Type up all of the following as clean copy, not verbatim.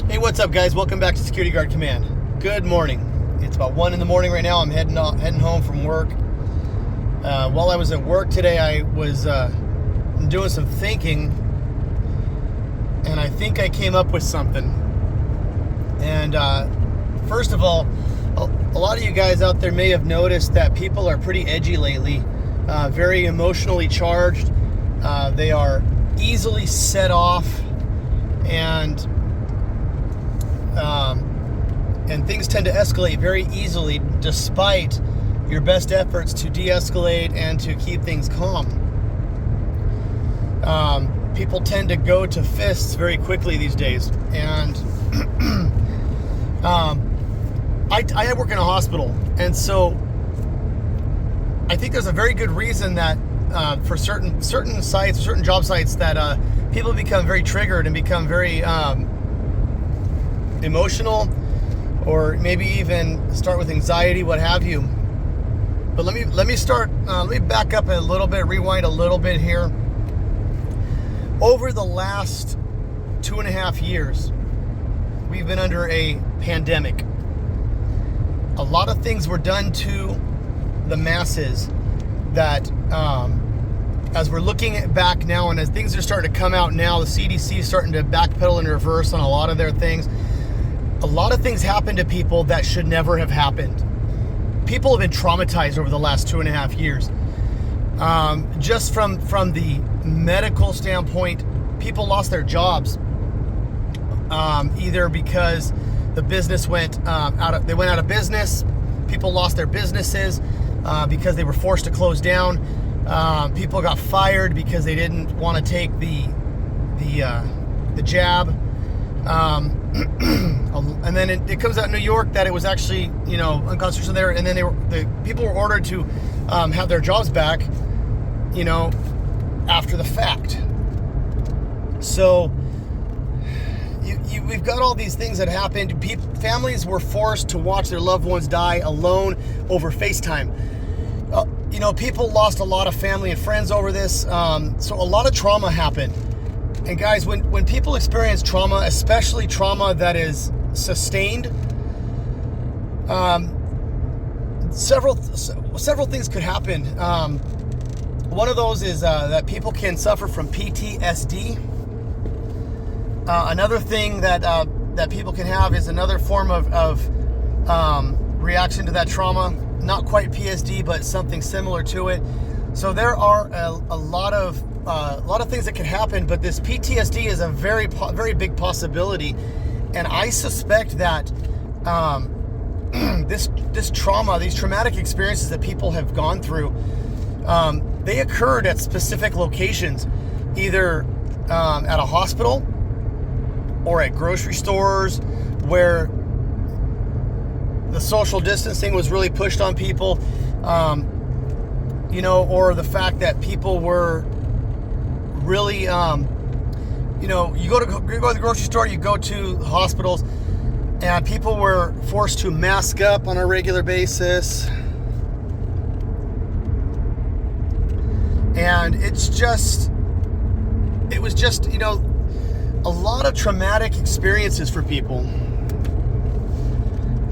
Hey, what's up, guys? Welcome back to Security Guard Command. Good morning. It's about 1 in the morning right now. I'm heading home from work. While I was at work today, I was doing some thinking, and I think I came up with something. And first of all, a lot of you guys out there may have noticed that people are pretty edgy lately, very emotionally charged. They are easily set off, and things tend to escalate very easily despite your best efforts to de-escalate and to keep things calm. People tend to go to fists very quickly these days, and I work in a hospital, and so I think there's a very good reason that for certain sites, certain job sites, that people become very triggered and become very emotional, or maybe even start with anxiety, what have you. But let me back up a little bit, rewind a little bit here. Over the last 2.5 years, we've been under a pandemic. A lot of things were done to the masses that, as we're looking back now, and as things are starting to come out now, the CDC is starting to backpedal in reverse on a lot of their things. A lot of things happen to people that should never have happened. People have been traumatized over the last 2.5 years. Just from the medical standpoint, people lost their jobs, either because the business went out of business. People lost their businesses because they were forced to close down. People got fired because they didn't want to take the jab. And then it comes out in New York that it was actually, unconstitutional there. And then the people were ordered to have their jobs back, after the fact. So we've got all these things that happened. Families were forced to watch their loved ones die alone over FaceTime. People lost a lot of family and friends over this. So a lot of trauma happened. And guys, when people experience trauma, especially trauma that is sustained, several things could happen. One of those is that people can suffer from PTSD. Another thing that people can have is another form of reaction to that trauma. Not quite PSD, but something similar to it. So there are a lot of things that can happen, but this PTSD is a very, very big possibility. And I suspect that this trauma, these traumatic experiences that people have gone through, they occurred at specific locations, either at a hospital or at grocery stores, where the social distancing was really pushed on people, or the fact that people were really, you go to the grocery store, you go to hospitals, and people were forced to mask up on a regular basis. And it was just, a lot of traumatic experiences for people.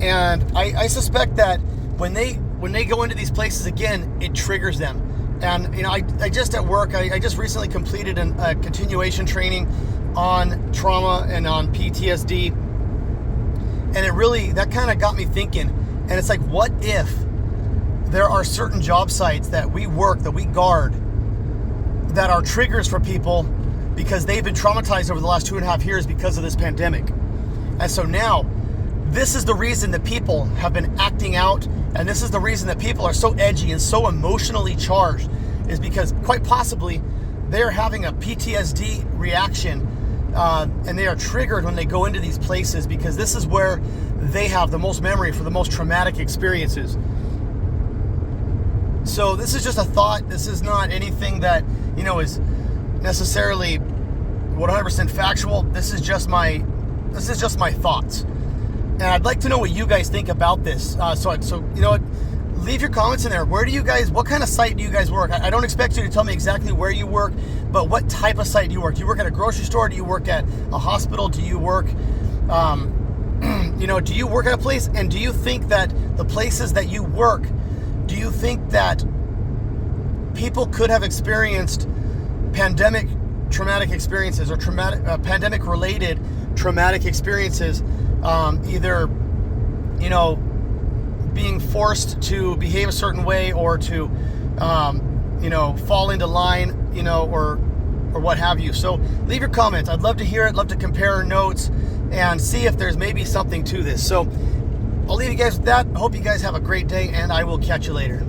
And I suspect that when they go into these places again, it triggers them. And I just at work, I just recently completed a continuation training on trauma and on PTSD, and that kind of got me thinking. And it's like, what if there are certain job sites that we work, that we guard, that are triggers for people because they've been traumatized over the last 2.5 years because of this pandemic. And so now, this is the reason that people have been acting out, and this is the reason that people are so edgy and so emotionally charged, is because quite possibly they're having a PTSD reaction, and they are triggered when they go into these places, because this is where they have the most memory for the most traumatic experiences. So this is just a thought. This is not anything that, is necessarily 100% factual. This is just my thoughts. And I'd like to know what you guys think about this. So you know what? Leave your comments in there. What kind of site do you guys work? I don't expect you to tell me exactly where you work, but what type of site do you work? Do you work at a grocery store? Do you work at a hospital? Do you work Do you work at a place, and do you think that the places that you work, do you think that people could have experienced pandemic traumatic experiences or pandemic related traumatic experiences, either being forced to behave a certain way, or to fall into line, or what have you. So leave your comments. I'd love to hear it, love to compare notes and see if there's maybe something to this. So I'll leave you guys with that. I hope you guys have a great day, and I will catch you later.